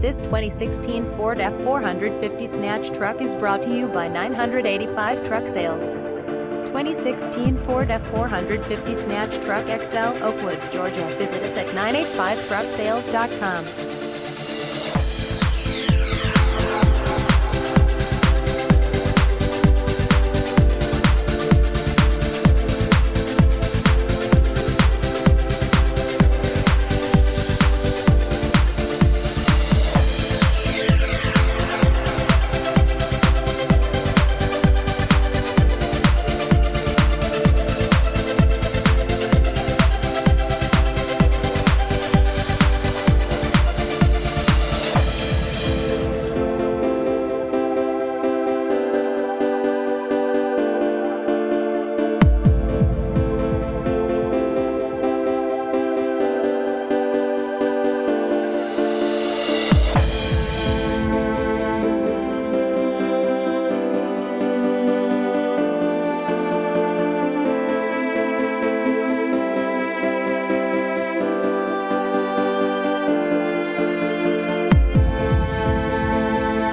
This 2016 Ford F-450 Snatch truck is brought to you by 985 Truck Sales. 2016 Ford F-450 Snatch Truck XL, Oakwood, Georgia. Visit us at 985trucksales.com.